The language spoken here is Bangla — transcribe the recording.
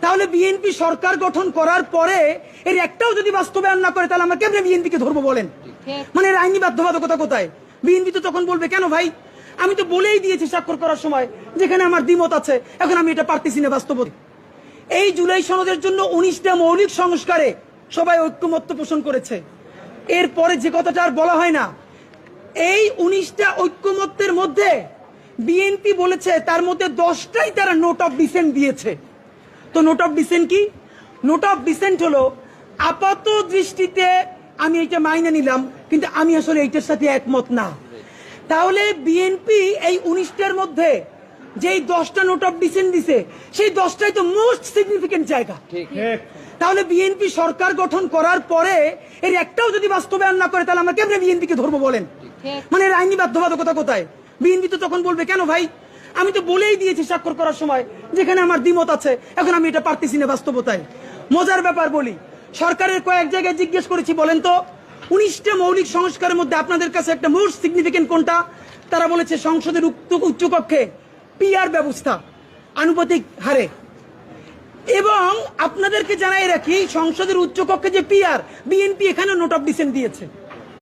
তাহলে বিএনপি সরকার গঠন করার পরে এর একটাও যদি বাস্তবায়ন না করে তাহলে আমরা কেমনে বিএনপিকে ধরবো বলেন? মানে এর আইনি বাধ্যবাধকতা কোথায়? বিএনপি তো তখন বলবে কেন ভাই, আমি তো বলেই দিয়েছি স্বাক্ষর করার সময় যেখানে আমার দ্বিমত আছে, এখন আমি এটা পারতেছি না বাস্তবতা। এই জুলাই সনদের জন্য 19টা মৌলিক সংস্কারে সবাই ঐক্যমত্য পোষণ করেছে। এরপরে যে কথাটা আর বলা হয় না, এই 19টা ঐক্যমত্যের মধ্যে বিএনপি বলেছে তার মধ্যে 10টাই তারা নোট অফ ডিসেন্ট দিয়েছে। তো নোট অফ ডিসেন্ট কি? নোট অফ ডিসেন্ট হলো আপাত দৃষ্টিতে আমি এটা মাইনে নিলাম, কিন্তু আমি আসলে এইটার সাথে একমত না। তাহলে বিএনপি এই 19টার মধ্যে যেই 10টা নোট অফ ডিসেন্ট দিছে সেই 10টাই তো মোস্ট সিগনিফিকেন্ট জায়গা। তাহলে বিএনপি সরকার গঠন করার পরে এর একটাও যদি বাস্তবায়ন না করে তাহলে আমরা কেমনে বিএনপিকে ধরবো বলেন? মানে এর আইনি বাধ্যবাধকতা কোথায়? বিএনপি তো তখন বলবে কেন ভাই, আমি তো বলেই দিয়েছি স্বাক্ষর করার সময় যেখানে আমার দ্বিমত আছে, এখন আমি এটা পারতেছি না বাস্তবতায়। মজার ব্যাপার বলি, সরকারের কয়েক জায়গায় জিজ্ঞেস করেছি বলেন তো 19টা মৌলিক সংস্কারের মধ্যে আপনাদের কাছে একটা মোস্ট সিগনিফিকেন্ট কোনটা? তারা বলেছে সংসদের উচ্চকক্ষে পিআর ব্যবস্থা আনুপাতিক হারে। এবং আপনাদেরকে জানাই রাখি, সংসদের উচ্চকক্ষে যে পিআর, বিএনপি এখানে নোট অফ ডিসেন্ট দিয়েছে।